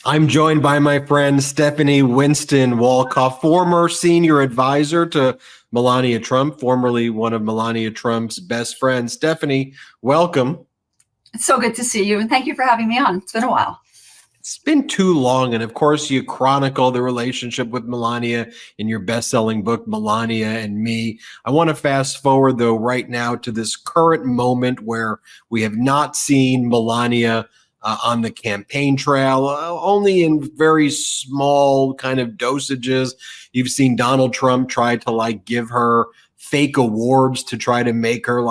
I'm joined by my friend Stephanie Winston Wolkoff, former senior advisor to Melania Trump, formerly one of Melania Trump's best friends. Stephanie, welcome. It's so good to see you, and thank you for having me on. It's been a while. It's been too long, and of course you chronicle the relationship with Melania in your best-selling book, Melania and Me. I want to fast forward, though, right now to this current moment where we have not seen Melania on the campaign trail, only in very small kind of dosages. You've seen Donald Trump try to give her fake awards to try to make her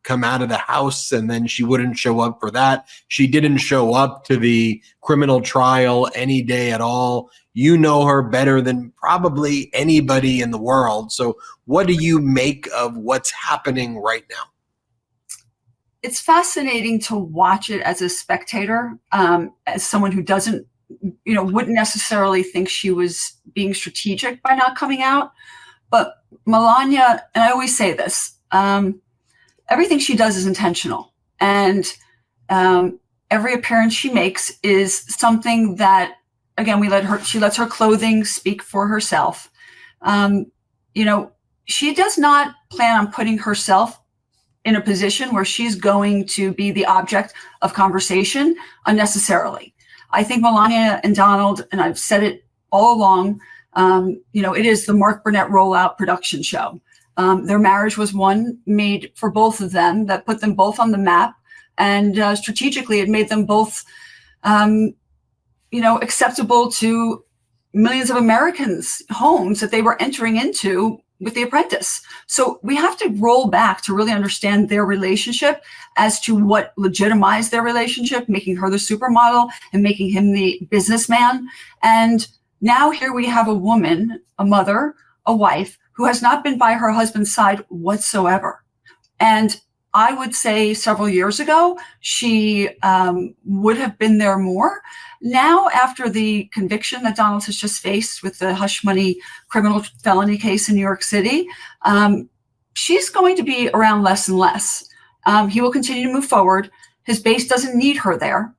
come out of the house, and then she wouldn't show up for that. She didn't show up to the criminal trial any day at all. You know her better than probably anybody in the world. So what do you make of what's happening right now? It's fascinating to watch it as a spectator, as someone who wouldn't necessarily think she was being strategic by not coming out. But Melania, and I always say this, everything she does is intentional. And every appearance she makes is something that, again, she lets her clothing speak for herself. She does not plan on putting herself in a position where she's going to be the object of conversation unnecessarily. I think Melania and Donald, and I've said it all along, it is the Mark Burnett rollout production show. Their marriage was one made for both of them that put them both on the map, and strategically it made them both, acceptable to millions of Americans' homes that they were entering into with The Apprentice. So we have to roll back to really understand their relationship as to what legitimized their relationship, making her the supermodel and making him the businessman. And now here we have a woman, a mother, a wife, who has not been by her husband's side whatsoever. And I would say several years ago, she would have been there more. Now, after the conviction that Donald has just faced with the hush money criminal felony case in New York City, she's going to be around less and less. He will continue to move forward. His base doesn't need her there,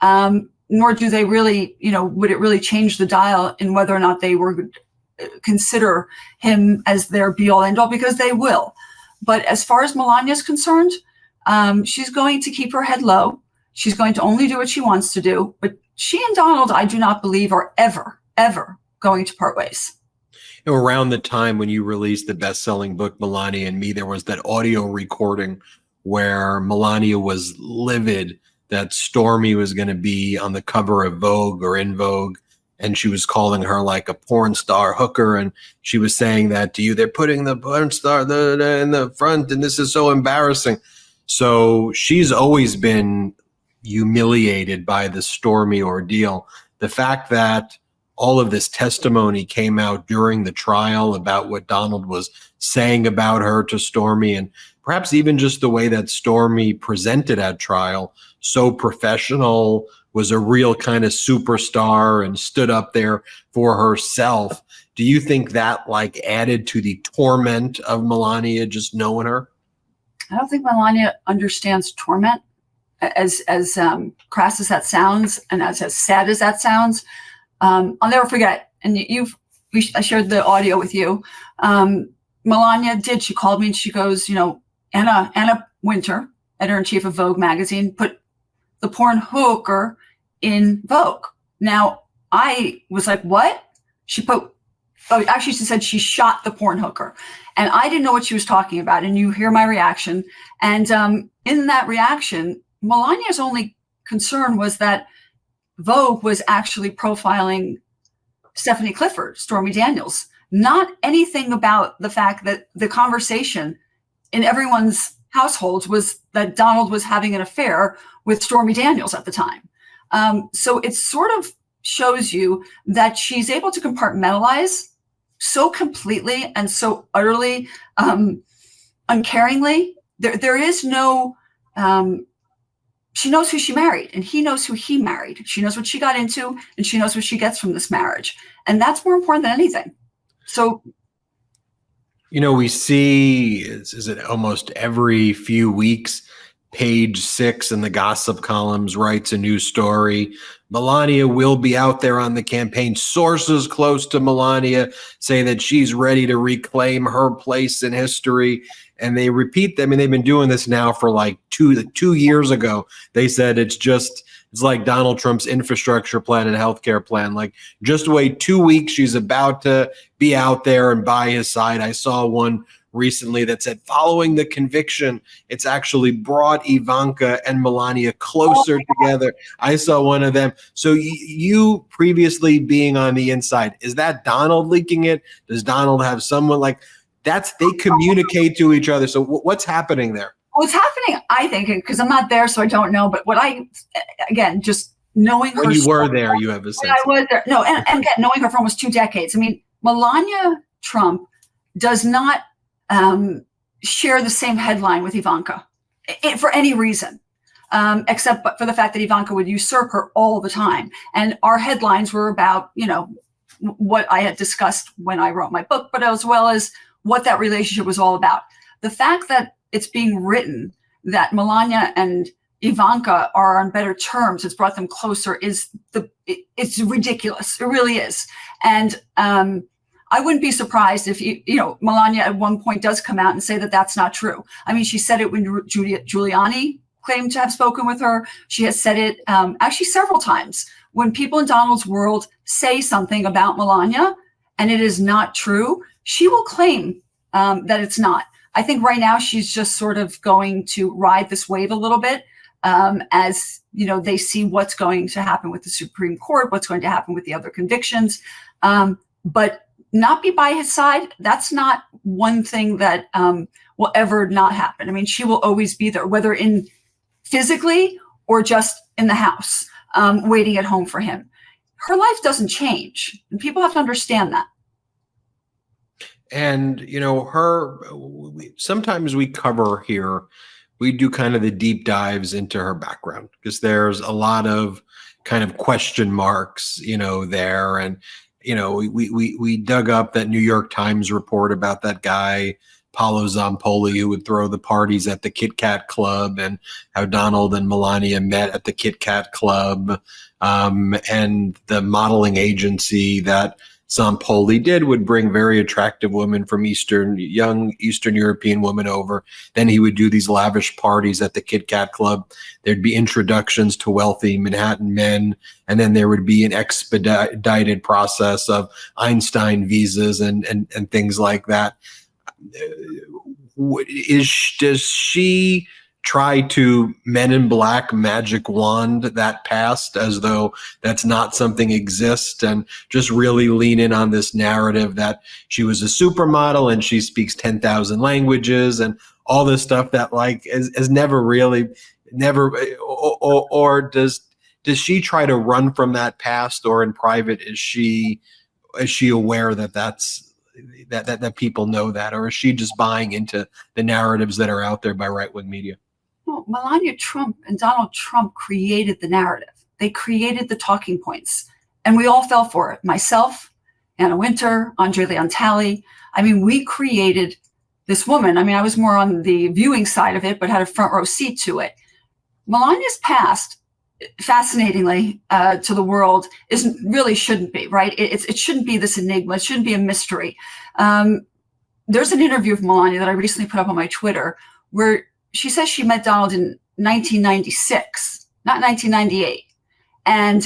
nor do they really, would it really change the dial in whether or not they were consider him as their be-all end-all, because they will. But as far as Melania is concerned, she's going to keep her head low. She's going to only do what she wants to do. But she and Donald, I do not believe, are ever going to part ways. Around the time when you released the best-selling book, Melania and Me, there was that audio recording where Melania was livid that Stormy was going to be on the cover of Vogue or In Vogue, and she was calling her like a porn star hooker, and she was saying that to you, they're putting the porn star in the front, and this is so embarrassing. So she's always been humiliated by the Stormy ordeal. The fact that all of this testimony came out during the trial about what Donald was saying about her to Stormy, and perhaps even just the way that Stormy presented at trial, so professional, was a real kind of superstar and stood up there for herself. Do you think that added to the torment of Melania just knowing her? I don't think Melania understands torment, as crass as that sounds and as sad as that sounds. I'll never forget, and I shared the audio with you. Melania did. She called me and she goes, Anna Wintour, editor-in-chief of Vogue magazine, put the porn hooker in Vogue. Now, I was like, what? She said she shot the porn hooker. And I didn't know what she was talking about. And you hear my reaction. And in that reaction, Melania's only concern was that Vogue was actually profiling Stephanie Clifford, Stormy Daniels, not anything about the fact that the conversation in everyone's households was that Donald was having an affair with Stormy Daniels at the time. So it sort of shows you that she's able to compartmentalize so completely and so utterly uncaringly. There is no, she knows who she married and he knows who he married. She knows what she got into and she knows what she gets from this marriage. And that's more important than anything. So, we see, is it almost every few weeks, Page 6 in the gossip columns writes a new story. Melania will be out there on the campaign. Sources close to Melania say that she's ready to reclaim her place in history. And they repeat them. I mean, they've been doing this now for like two years ago. They said it's like Donald Trump's infrastructure plan and healthcare plan. Like, just wait 2 weeks. She's about to be out there and by his side. I saw one recently that said, following the conviction, it's actually brought Ivanka and Melania closer together. I saw one of them. So you previously being on the inside, is that Donald leaking it? Does Donald have someone like that's, they communicate to each other? So what's happening there? What's happening, I think, because I'm not there, so I don't know, but again, just knowing her. When you were there, you have a sense. I was there. No, and again, knowing her for almost 2 decades. I mean, Melania Trump does not share the same headline with Ivanka for any reason, except for the fact that Ivanka would usurp her all the time. And our headlines were about, what I had discussed when I wrote my book, but as well as what that relationship was all about. The fact that it's being written that Melania and Ivanka are on better terms, it's brought them closer, it's ridiculous. It really is. And I wouldn't be surprised if, Melania at one point does come out and say that that's not true. I mean, she said it when Giuliani claimed to have spoken with her. She has said it actually several times. When people in Donald's world say something about Melania and it is not true, she will claim that it's not. I think right now she's just sort of going to ride this wave a little bit as, they see what's going to happen with the Supreme Court, what's going to happen with the other convictions. But not be by his side, that's not one thing that will ever not happen. I mean, she will always be there, whether in physically or just in the house, waiting at home for him. Her life doesn't change, and people have to understand that. And, sometimes we cover here, we do kind of the deep dives into her background because there's a lot of kind of question marks, there. And, we dug up that New York Times report about that guy, Paolo Zampoli, who would throw the parties at the Kit Kat Club, and how Donald and Melania met at the Kit Kat Club. And the modeling agency that Zampoli did would bring very attractive women from young Eastern European women over. Then he would do these lavish parties at the Kit Kat Club. There'd be introductions to wealthy Manhattan men. And then there would be an expedited process of Einstein visas and things like that. Does she try to Men in Black magic wand that past as though that's not something exists, and just really lean in on this narrative that she was a supermodel and she speaks 10,000 languages and all this stuff that is never or does she try to run from that past, or in private is she aware that people know that, or is she just buying into the narratives that are out there by right-wing media? Well, Melania Trump and Donald Trump created the narrative. They created the talking points, and we all fell for it. Myself, Anna Wintour, Andre Leon Talley. I mean, we created this woman. I mean, I was more on the viewing side of it, but had a front row seat to it. Melania's past, fascinatingly, to the world shouldn't be, right? It shouldn't be this enigma. It shouldn't be a mystery. There's an interview of Melania that I recently put up on my Twitter where she says she met Donald in 1996, not 1998. And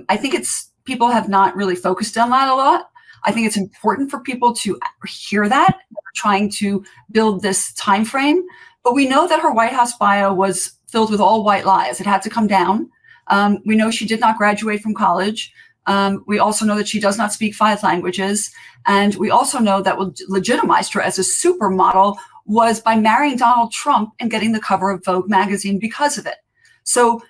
I think people have not really focused on that a lot. I think it's important for people to hear that. We're trying to build this time frame. But we know that her White House bio was filled with all white lies. It had to come down. We know she did not graduate from college. We also know that she does not speak 5 languages. And we also know that what legitimized her as a supermodel was by marrying Donald Trump and getting the cover of Vogue magazine because of it. So,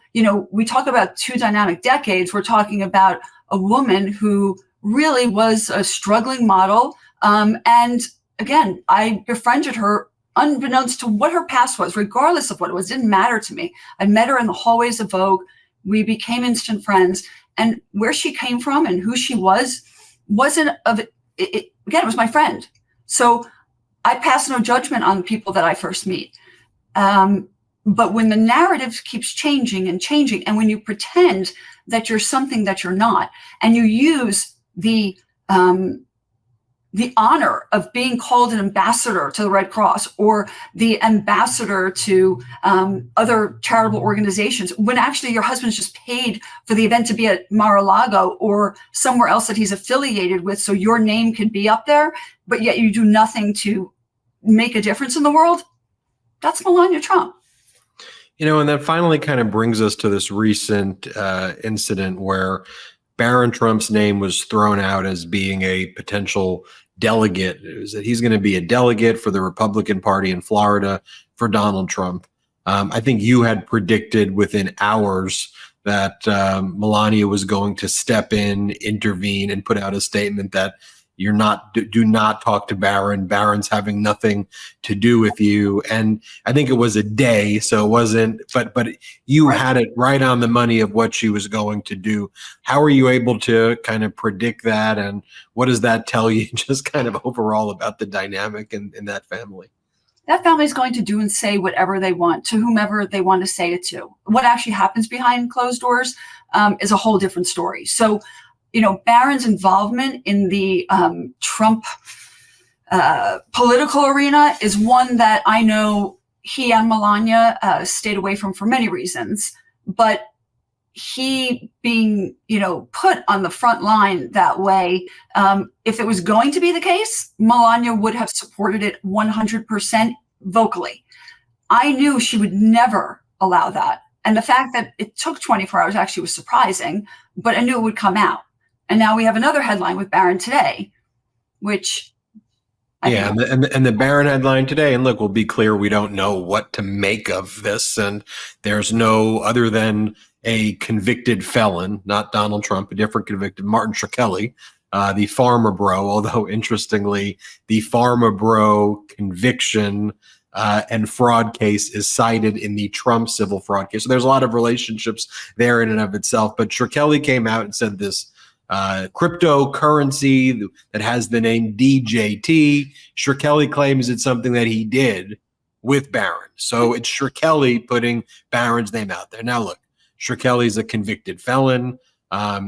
we talk about 2 dynamic decades. We're talking about a woman who really was a struggling model. And again, I befriended her unbeknownst to what her past was, regardless of what it was. It didn't matter to me. I met her in the hallways of Vogue. We became instant friends. And where she came from and who she wasn't of it. Again, it was my friend. So I pass no judgment on the people that I first meet. But when the narrative keeps changing and changing, and when you pretend that you're something that you're not, and you use the honor of being called an ambassador to the Red Cross or the ambassador to other charitable organizations, when actually your husband's just paid for the event to be at Mar-a-Lago or somewhere else that he's affiliated with, so your name can be up there, but yet you do nothing to make a difference in the world, that's Melania Trump. And that finally kind of brings us to this recent incident where Barron Trump's name was thrown out as being a potential delegate. It was that he's going to be a delegate for the Republican Party in Florida for Donald Trump. I think you had predicted within hours that Melania was going to step in, intervene, and put out a statement that do not talk to Barron. Barron's having nothing to do with you. And I think it was a day, so it wasn't, but you had it right on the money of what she was going to do. How are you able to kind of predict that? And what does that tell you just kind of overall about the dynamic in that family? That family is going to do and say whatever they want to whomever they want to say it to. What actually happens behind closed doors is a whole different story. So, Barron's involvement in the Trump political arena is one that I know he and Melania stayed away from for many reasons. But he being, put on the front line that way, if it was going to be the case, Melania would have supported it 100% vocally. I knew she would never allow that. And the fact that it took 24 hours actually was surprising, but I knew it would come out. And now we have another headline with Barron today, which and the Barron headline today, and look, we'll be clear, we don't know what to make of this, and there's no other than a convicted felon, not Donald Trump, a different convicted, Martin Shkreli, the farmer bro, although interestingly, the farmer bro conviction and fraud case is cited in the Trump civil fraud case. So there's a lot of relationships there in and of itself, but Shkreli came out and said this cryptocurrency that has the name DJT. Shkreli claims it's something that he did with Barron. So it's Shkreli putting Barron's name out there. Now, look, Shkreli's a convicted felon.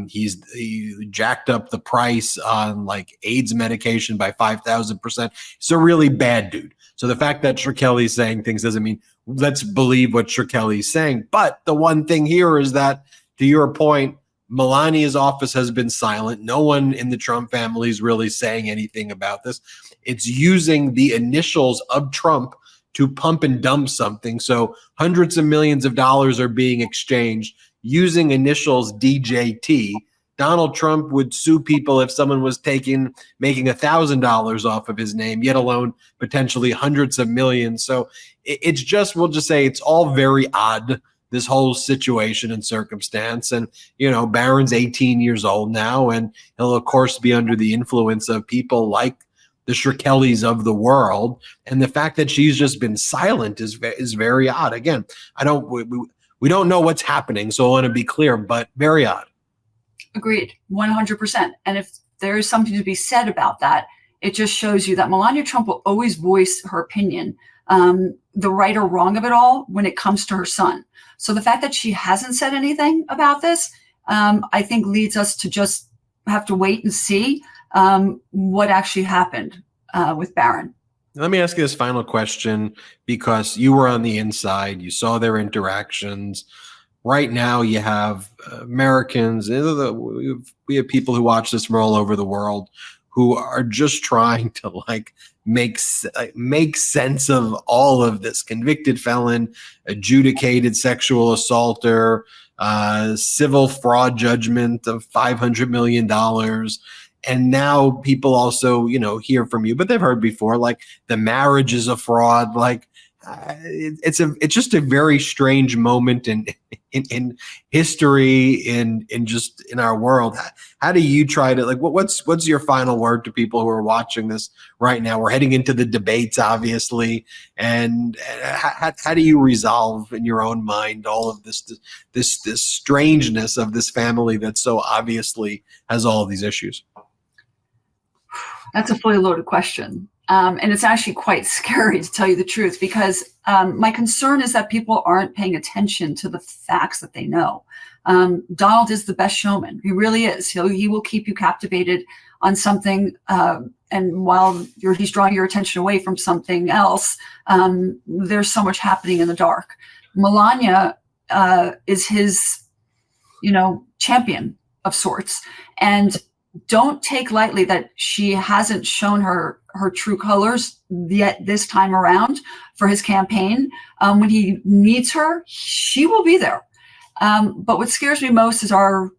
He jacked up the price on like AIDS medication by 5,000%. He's a really bad dude. So the fact that Shkreli's saying things doesn't mean let's believe what Shkreli's saying. But the one thing here is that, to your point, Melania's office has been silent. No one in the Trump family is really saying anything about this. It's using the initials of Trump to pump and dump something. So hundreds of millions of dollars are being exchanged using initials DJT. Donald Trump would sue people if someone was making $1,000 off of his name, yet alone potentially hundreds of millions. So it's just, we'll just say it's all very odd, this whole situation and circumstance. And, Barron's 18 years old now, and he'll, of course, be under the influence of people like the Shkreli's of the world. And the fact that she's just been silent is very odd. Again, we don't know what's happening, so I want to be clear, but very odd. Agreed, 100%. And if there is something to be said about that, it just shows you that Melania Trump will always voice her opinion, the right or wrong of it all, when it comes to her son. So the fact that she hasn't said anything about this, I think leads us to just have to wait and see what actually happened with Barron. Let me ask you this final question, because you were on the inside, you saw their interactions. Right now, you have Americans, we have people who watch this from all over the world who are just trying to make sense of all of this. Convicted felon, adjudicated sexual assaulter, civil fraud judgment of $500 million. And now people also, hear from you, but they've heard before, like the marriage is a fraud. It's just a very strange moment in history, in our world. How do you try to what's your final word to people who are watching this right now? We're heading into the debates, obviously, and how do you resolve in your own mind all of this strangeness of this family that so obviously has all of these issues? That's a fully loaded question. And it's actually quite scary, to tell you the truth, because my concern is that people aren't paying attention to the facts that they know. Donald is the best showman. He really is. He will keep you captivated on something, and while he's drawing your attention away from something else, there's so much happening in the dark. Melania is his, champion of sorts. And don't take lightly that she hasn't shown her true colors yet this time around for his campaign. When he needs her, she will be there. But what scares me most is our,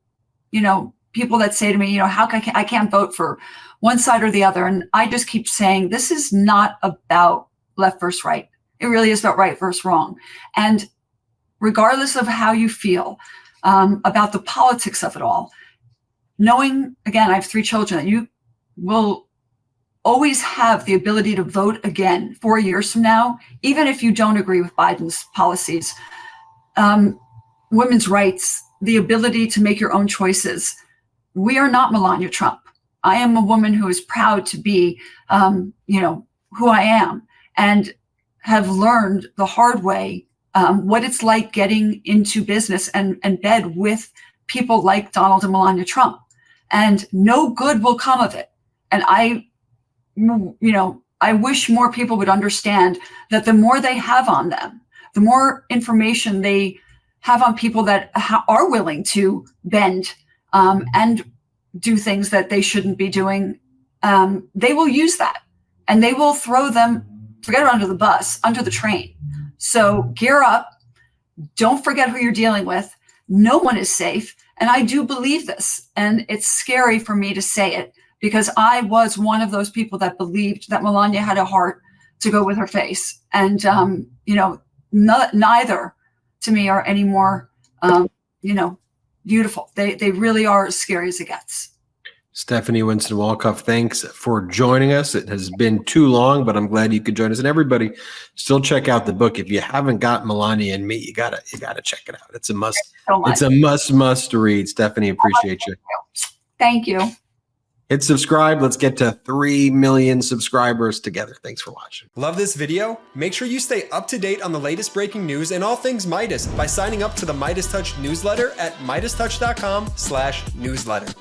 people that say to me, how can I can't vote for one side or the other. And I just keep saying, this is not about left versus right. It really is about right versus wrong. And regardless of how you feel about the politics of it all, knowing, again, I have 3 children, that you will always have the ability to vote again 4 years from now, even if you don't agree with Biden's policies. Women's rights, the ability to make your own choices. We are not Melania Trump. I am a woman who is proud to be, who I am, and have learned the hard way what it's like getting into business and bed with people like Donald and Melania Trump. And no good will come of it. And I wish more people would understand that the more they have on them, the more information they have on people that are willing to bend and do things that they shouldn't be doing, they will use that, and they will throw them, forget it, under the bus, under the train. So gear up. Don't forget who you're dealing with. No one is safe. And I do believe this. And it's scary for me to say it, because I was one of those people that believed that Melania had a heart to go with her face. And, neither to me are any more, beautiful. They really are as scary as it gets. Stephanie Winston Wolkoff, thanks for joining us. It has been too long, but I'm glad you could join us. And everybody, still check out the book. If you haven't got Melania and Me, you gotta check it out. It's a must. It's a must read. Stephanie, appreciate you. Thank you. Hit subscribe. Let's get to 3 million subscribers together. Thanks for watching. Love this video? Make sure you stay up to date on the latest breaking news and all things Meidas by signing up to the MeidasTouch newsletter at MeidasTouch.com/newsletter.